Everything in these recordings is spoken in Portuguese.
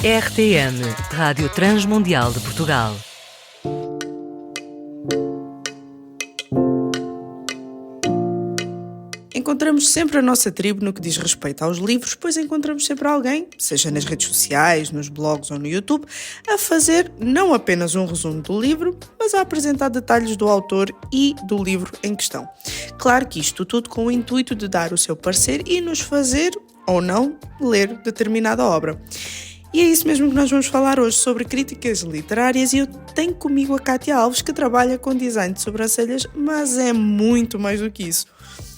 RTM, Rádio Transmundial de Portugal. Encontramos sempre a nossa tribo no que diz respeito aos livros, pois encontramos sempre alguém, seja nas redes sociais, nos blogs ou no YouTube, a fazer não apenas um resumo do livro, mas a apresentar detalhes do autor e do livro em questão. Claro que isto tudo com o intuito de dar o seu parecer e nos fazer, ou não, ler determinada obra. E é isso mesmo que nós vamos falar hoje, sobre críticas literárias, e eu tenho comigo a Kátia Alves, que trabalha com design de sobrancelhas, mas é muito mais do que isso.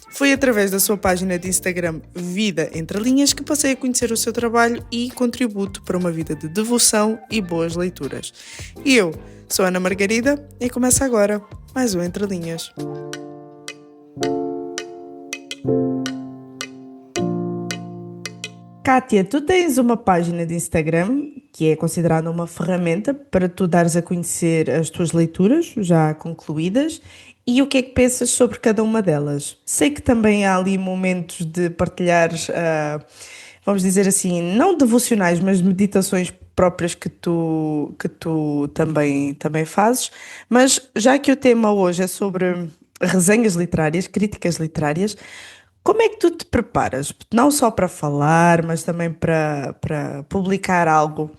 Foi através da sua página de Instagram Vida Entre Linhas que passei a conhecer o seu trabalho e contributo para uma vida de devoção e boas leituras. E eu sou Ana Margarida e começa agora mais um Entre Linhas. Kátia, tu tens uma página de Instagram que é considerada uma ferramenta para tu dares a conhecer as tuas leituras já concluídas e o que é que pensas sobre cada uma delas. Sei que também há ali momentos de partilhar, vamos dizer assim, não devocionais, mas meditações próprias que tu também fazes, mas já que o tema hoje é sobre resenhas literárias, críticas literárias, como é que tu te preparas? Não só para falar, mas também para publicar algo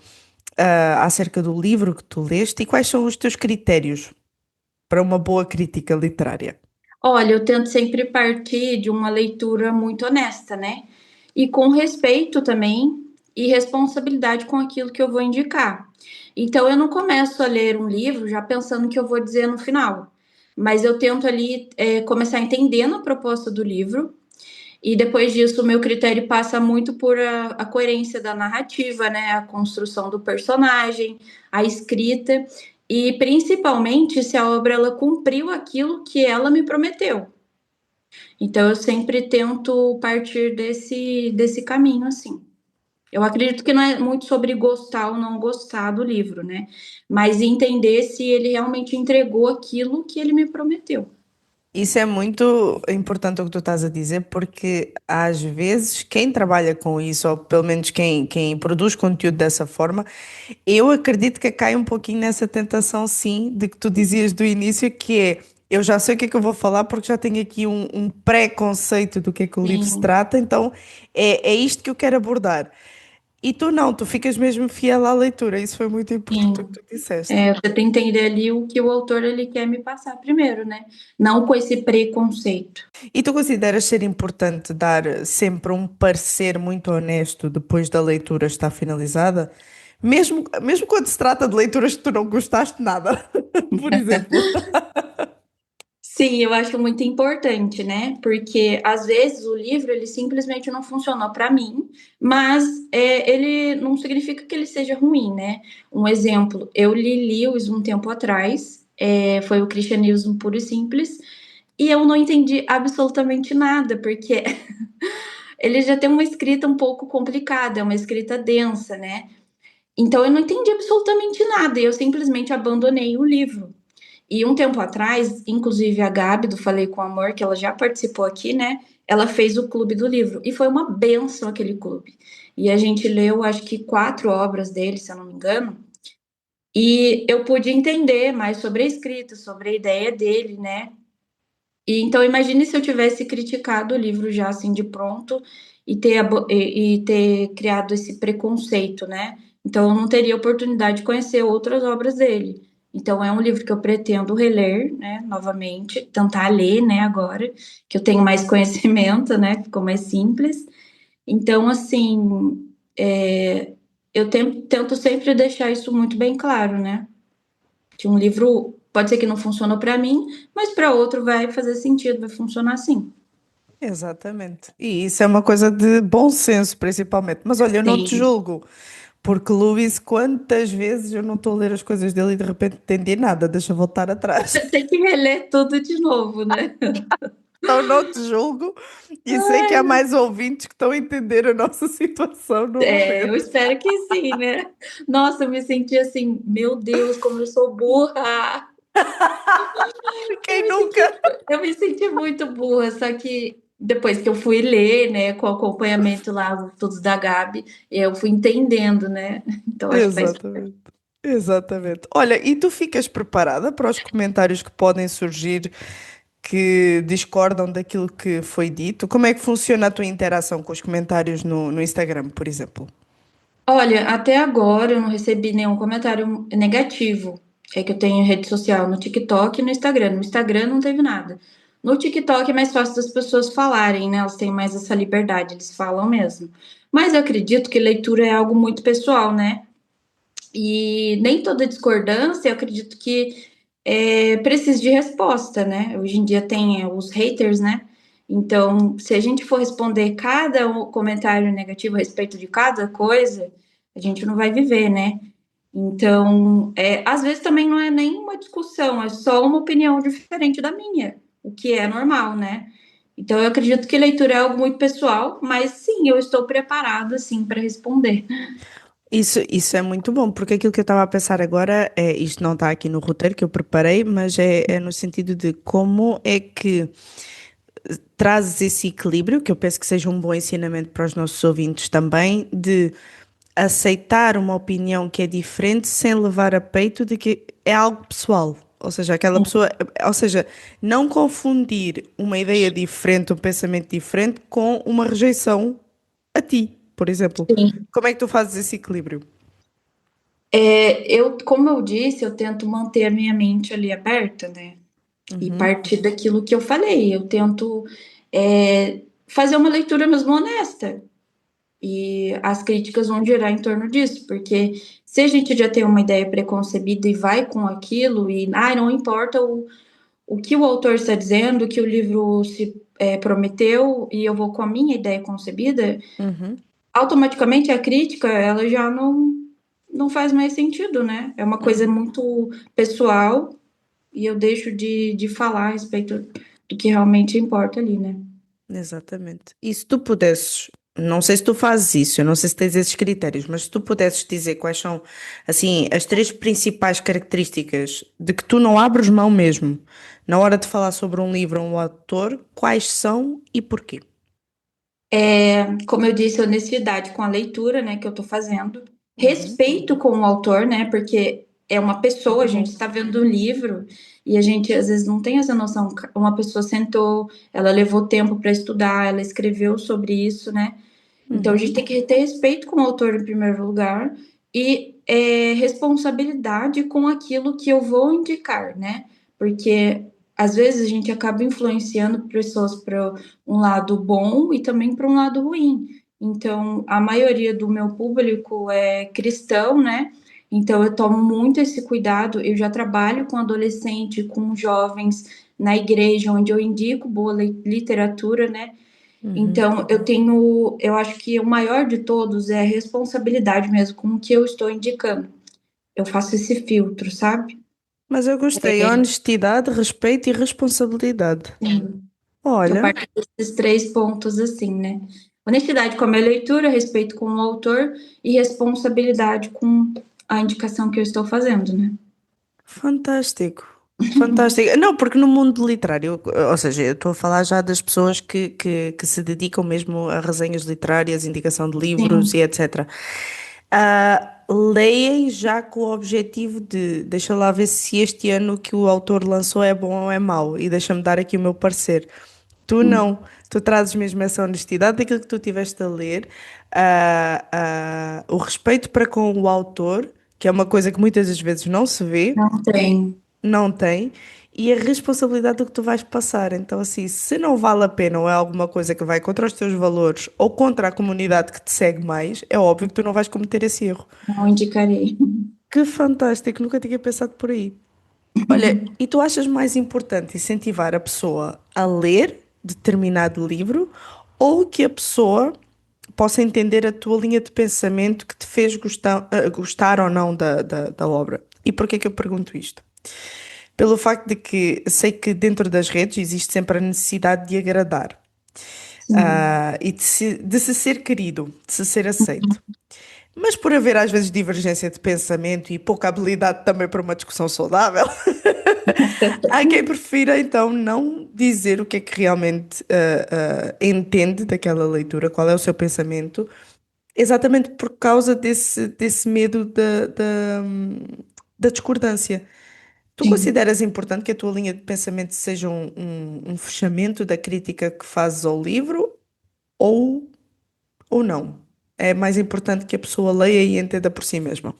acerca do livro que tu leste, e quais são os teus critérios para uma boa crítica literária? Olha, eu tento sempre partir de uma leitura muito honesta, né? E com respeito também e responsabilidade com aquilo que eu vou indicar. Então, eu não começo a ler um livro já pensando o que eu vou dizer no final, mas eu tento ali começar entendendo a proposta do livro, e depois disso o meu critério passa muito por a coerência da narrativa, né? A construção do personagem, a escrita e principalmente se a obra ela cumpriu aquilo que ela me prometeu. Então eu sempre tento partir desse caminho assim. Eu acredito que não é muito sobre gostar ou não gostar do livro, né? Mas entender se ele realmente entregou aquilo que ele me prometeu. Isso é muito importante o que tu estás a dizer, porque às vezes quem trabalha com isso, ou pelo menos quem produz conteúdo dessa forma, eu acredito que cai um pouquinho nessa tentação, sim, de que tu dizias do início, que é: eu já sei o que é que eu vou falar porque já tenho aqui um pré-conceito do que é que o livro se Sim, trata, então é isto que eu quero abordar. E tu não, tu ficas mesmo fiel à leitura, isso foi muito importante o sim. que tu disseste. Você tem que entender ali o que o autor ele quer me passar primeiro, né? Não com esse preconceito. E tu consideras ser importante dar sempre um parecer muito honesto depois da leitura estar finalizada? Mesmo quando se trata de leituras que tu não gostaste nada, por exemplo. Sim, eu acho muito importante, né? Porque às vezes o livro ele simplesmente não funcionou para mim, mas ele não significa que ele seja ruim, né? Um exemplo, eu li Lewis um tempo atrás, foi o Cristianismo Puro e Simples, e eu não entendi absolutamente nada, porque ele já tem uma escrita um pouco complicada, é uma escrita densa, né? Então eu não entendi absolutamente nada, e eu simplesmente abandonei o livro. E um tempo atrás, inclusive a Gabi do Falei com Amor, que ela já participou aqui, né? Ela fez o clube do livro e foi uma benção aquele clube. E a gente leu, acho que 4 obras dele, se eu não me engano. E eu pude entender mais sobre a escrita, sobre a ideia dele, né? E então imagine se eu tivesse criticado o livro já assim de pronto e ter criado esse preconceito, né? Então eu não teria oportunidade de conhecer outras obras dele. Então é um livro que eu pretendo reler, né, novamente, tentar ler, né, agora que eu tenho mais conhecimento, né, ficou mais simples. Então, assim, eu tento sempre deixar isso muito bem claro, né? Que um livro pode ser que não funcionou para mim, mas para outro vai fazer sentido, vai funcionar sim. Exatamente. E isso é uma coisa de bom senso, principalmente. Mas olha, eu não te Sim. julgo, porque Lewis, quantas vezes eu não estou a ler as coisas dele e de repente não entendi nada, deixa eu voltar atrás. Tem que reler tudo de novo, né? Então não te julgo, e sei que há mais ouvintes que estão a entender a nossa situação no Eu momento. espero que sim, né? Nossa, eu me senti assim, meu Deus, como eu sou burra. Eu Quem me nunca? senti, eu me senti muito burra, só que depois que eu fui ler, né, com o acompanhamento lá, todos da Gabi, eu fui entendendo, né? Então acho que faz. Exatamente. Exatamente. Olha, e tu ficas preparada para os comentários que podem surgir que discordam daquilo que foi dito? Como é que funciona a tua interação com os comentários no Instagram, por exemplo? Olha, até agora eu não recebi nenhum comentário negativo. É que eu tenho rede social no TikTok e no Instagram. No Instagram não teve nada. No TikTok é mais fácil das pessoas falarem, né? Elas têm mais essa liberdade, eles falam mesmo. Mas eu acredito que leitura é algo muito pessoal, né? E nem toda discordância, eu acredito que precisa de resposta, né? Hoje em dia tem os haters, né? Então, se a gente for responder cada comentário negativo a respeito de cada coisa, a gente não vai viver, né? Então, às vezes também não é nem uma discussão, é só uma opinião diferente da minha, o que é normal, né? Então, eu acredito que leitura é algo muito pessoal, mas sim, eu estou preparada, sim, para responder. Isso é muito bom, porque aquilo que eu estava a pensar agora é, isto não está aqui no roteiro que eu preparei, mas é no sentido de como é que trazes esse equilíbrio, que eu penso que seja um bom ensinamento para os nossos ouvintes também, de aceitar uma opinião que é diferente sem levar a peito de que é algo pessoal. Ou seja, aquela pessoa, ou seja, não confundir uma ideia diferente, um pensamento diferente com uma rejeição a ti, por exemplo. Sim. Como é que tu fazes esse equilíbrio? Como eu disse, eu tento manter a minha mente ali aberta, né? E Uhum, partir daquilo que eu falei. Eu tento fazer uma leitura mesmo honesta. E as críticas vão girar em torno disso, porque se a gente já tem uma ideia preconcebida e vai com aquilo, e não importa o que o autor está dizendo, o que o livro se prometeu, e eu vou com a minha ideia concebida, uhum, automaticamente a crítica ela já não faz mais sentido, né? É uma coisa uhum. muito pessoal e eu deixo de falar a respeito do que realmente importa ali, né? Exatamente. E se tu pudesses, não sei se tu fazes isso, eu não sei se tens esses critérios, mas se tu pudesses dizer quais são, assim, as três principais características de que tu não abres mão mesmo na hora de falar sobre um livro ou um autor, quais são e porquê? Como eu disse, honestidade com a leitura, né, que eu estou fazendo, Uhum, respeito com o autor, né, porque é uma pessoa, a gente está vendo um livro e a gente às vezes não tem essa noção. Uma pessoa sentou, ela levou tempo para estudar, ela escreveu sobre isso, né? Então a uhum, gente tem que ter respeito com o autor em primeiro lugar e responsabilidade com aquilo que eu vou indicar, né? Porque às vezes a gente acaba influenciando pessoas para um lado bom e também para um lado ruim. Então, a maioria do meu público é cristão, né? Então, eu tomo muito esse cuidado. Eu já trabalho com adolescente, com jovens na igreja, onde eu indico boa literatura, né? uhum. Então, eu acho que o maior de todos é a responsabilidade mesmo com o que eu estou indicando. Eu faço esse filtro, sabe? Mas eu gostei, honestidade, respeito e responsabilidade. Sim. Eu Olha, parto desses três pontos assim, né? Honestidade com a minha leitura, respeito com o autor e responsabilidade com a indicação que eu estou fazendo, né? fantástico. Fantástico. Não, porque no mundo literário, ou seja, eu estou a falar já das pessoas que se dedicam mesmo a resenhas literárias, indicação de livros Sim, e etc. Leem já com o objetivo de deixa lá ver se este ano que o autor lançou é bom ou é mau e deixa-me dar aqui o meu parecer. Tu sim. não, tu trazes mesmo essa honestidade daquilo que tu tiveste a ler, o respeito para com o autor, que é uma coisa que muitas das vezes não se vê, Não tem. não tem, e a responsabilidade do que tu vais passar. Então, assim, se não vale a pena ou é alguma coisa que vai contra os teus valores ou contra a comunidade que te segue mais, é óbvio que tu não vais cometer esse erro. Não indicarei. Que fantástico, nunca tinha pensado por aí. Olha, e tu achas mais importante incentivar a pessoa a ler determinado livro ou que a pessoa possa entender a tua linha de pensamento que te fez gostar ou não da obra? E porquê que eu pergunto isto? Pelo facto de que sei que dentro das redes existe sempre a necessidade de agradar, Sim. e de se ser querido, de se ser aceito. Mas por haver às vezes divergência de pensamento e pouca habilidade também para uma discussão saudável, há quem prefira então não dizer o que é que realmente entende daquela leitura, qual é o seu pensamento, exatamente por causa desse medo da discordância. Tu Sim. consideras importante que a tua linha de pensamento seja um fechamento da crítica que fazes ao livro ou, ou não? É mais importante que a pessoa leia e entenda por si mesma.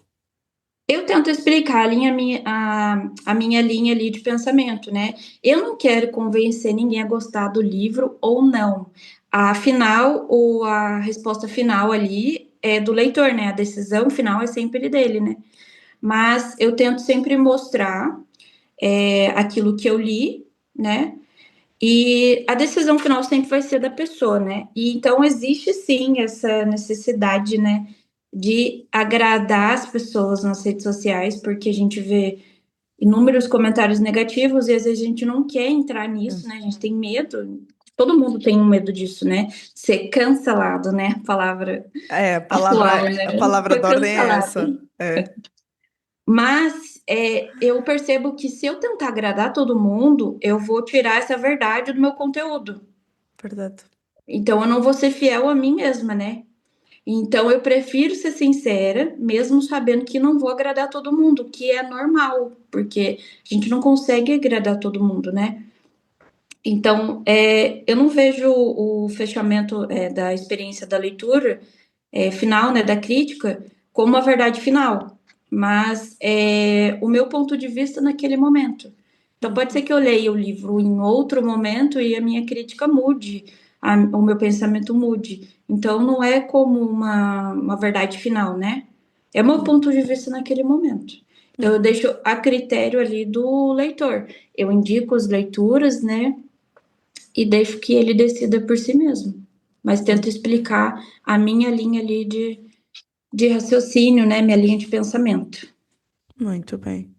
Eu tento explicar a minha linha ali de pensamento, né? Eu não quero convencer ninguém a gostar do livro ou não. Afinal, a resposta final ali é do leitor, né? A decisão final é sempre dele, né? Mas eu tento sempre mostrar aquilo que eu li, né? E a decisão final sempre vai ser da pessoa, né? E então existe sim essa necessidade, né, de agradar as pessoas nas redes sociais, porque a gente vê inúmeros comentários negativos e às vezes a gente não quer entrar nisso, né? A gente tem medo. Todo mundo tem um medo disso, né? Ser cancelado, né? Palavra É, atual, a né? palavra Foi de ordem é essa. cancelado. É, Mas eu percebo que se eu tentar agradar todo mundo, eu vou tirar essa verdade do meu conteúdo. verdade. Então eu não vou ser fiel a mim mesma, né? Então eu prefiro ser sincera, mesmo sabendo que não vou agradar todo mundo, que é normal, porque a gente não consegue agradar todo mundo, né? Então eu não vejo o fechamento da experiência da leitura final, né, da crítica, como a verdade final, mas o meu ponto de vista naquele momento. Então pode ser Uhum. que eu leia o livro em outro momento e a minha crítica mude, o meu pensamento mude. Então não é como uma verdade final, né? É o meu ponto de vista naquele momento. Então eu Uhum. deixo a critério ali do leitor. Eu indico as leituras, né? E deixo que ele decida por si mesmo. Mas tento explicar a minha linha ali de raciocínio, né? Minha linha de pensamento. Muito bem.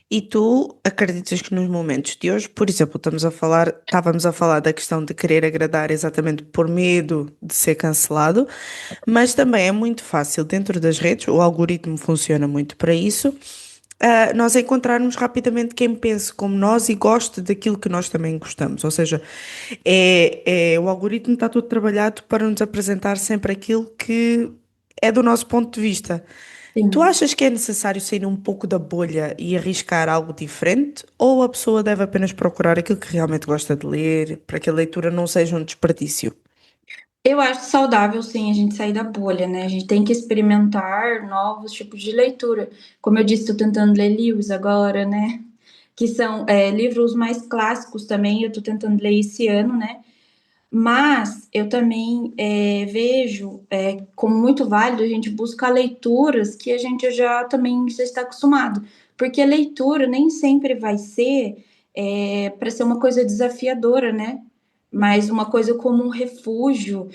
E tu acreditas que nos momentos de hoje, por exemplo, estávamos a falar da questão de querer agradar exatamente por medo de ser cancelado, mas também é muito fácil dentro das redes, o algoritmo funciona muito para isso, nós encontrarmos rapidamente quem pense como nós e goste daquilo que nós também gostamos. Ou seja, o algoritmo está todo trabalhado para nos apresentar sempre aquilo que é do nosso ponto de vista. Tu Sim. achas que é necessário sair um pouco da bolha e arriscar algo diferente? Ou a pessoa deve apenas procurar aquilo que realmente gosta de ler, para que a leitura não seja um desperdício? Eu acho saudável, sim, a gente sair da bolha, né? A gente tem que experimentar novos tipos de leitura. Como eu disse, estou tentando ler Lewis agora, né? Que são livros mais clássicos também, eu estou tentando ler esse ano, né? Mas eu também vejo como muito válido a gente buscar leituras que a gente já está acostumado, porque a leitura nem sempre vai ser para ser uma coisa desafiadora, né? Mas uma coisa como um refúgio.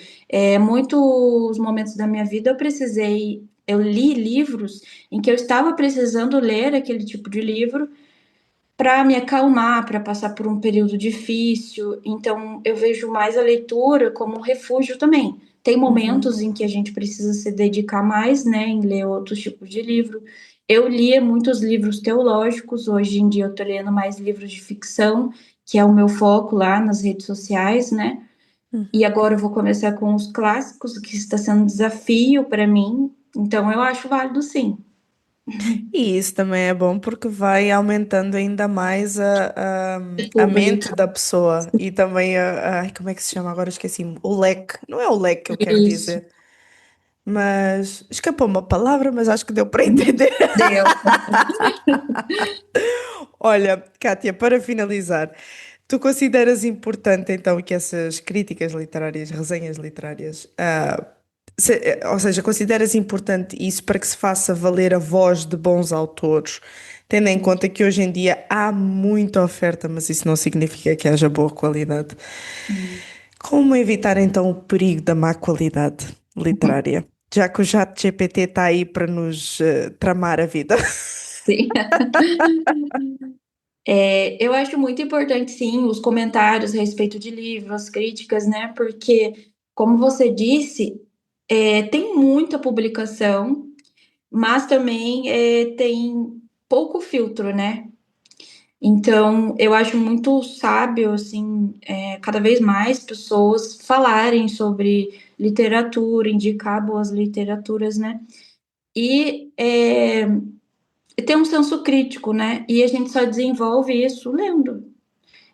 Muitos momentos da minha vida eu li livros em que eu estava precisando ler aquele tipo de livro para me acalmar, para passar por um período difícil. Então, eu vejo mais a leitura como um refúgio também. Tem Uhum. momentos em que a gente precisa se dedicar mais, né, em ler outros tipos de livro. Eu lia muitos livros teológicos, hoje em dia eu estou lendo mais livros de ficção, que é o meu foco lá nas redes sociais, né? E Uhum. agora eu vou começar com os clássicos, que está sendo um desafio para mim. Então, eu acho válido sim. E isso também é bom porque vai aumentando ainda mais O a mente público. da pessoa e também ai, como é que se chama? Agora esqueci. O leque. Não é o leque que eu quero Isso. dizer, mas escapou uma palavra, mas acho que deu para entender. Deu. Olha, Kátia, para finalizar, tu consideras importante então que essas críticas literárias, resenhas literárias, ou seja, consideras importante isso para que se faça valer a voz de bons autores, tendo em conta que hoje em dia há muita oferta, mas isso não significa que haja boa qualidade. Como evitar então o perigo da má qualidade literária? Já que o chat GPT está aí para nos tramar a vida. Sim. Eu acho muito importante, sim, os comentários a respeito de livros, críticas, né? Porque, como você disse, Tem muita publicação, mas também tem pouco filtro, né? Então, eu acho muito sábio, assim, cada vez mais pessoas falarem sobre literatura, indicar boas literaturas, né? E ter um senso crítico, né? E a gente só desenvolve isso lendo.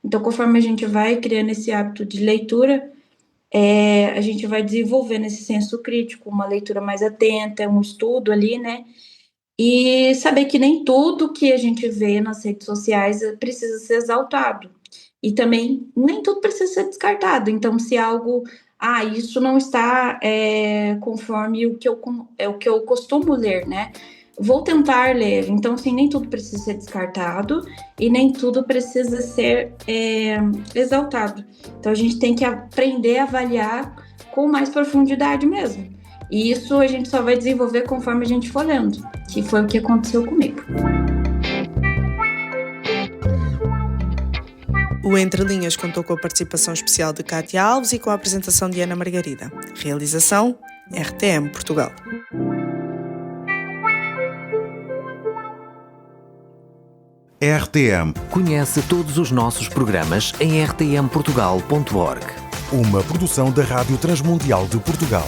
Então, conforme a gente vai criando esse hábito de leitura, a gente vai desenvolvendo esse senso crítico, uma leitura mais atenta, um estudo ali, né? E saber que nem tudo que a gente vê nas redes sociais precisa ser exaltado. E também nem tudo precisa ser descartado. Então, se algo, isso não está conforme o que eu costumo ler, né? Vou tentar ler. Então, assim, nem tudo precisa ser descartado e nem tudo precisa ser exaltado. Então, a gente tem que aprender a avaliar com mais profundidade mesmo. E isso a gente só vai desenvolver conforme a gente for lendo, que foi o que aconteceu comigo. O Entre Linhas contou com a participação especial de Cátia Alves e com a apresentação de Ana Margarida. Realização: RTM Portugal. RTM. Conhece todos os nossos programas em rtmportugal.org. Uma produção da Rádio Transmundial de Portugal.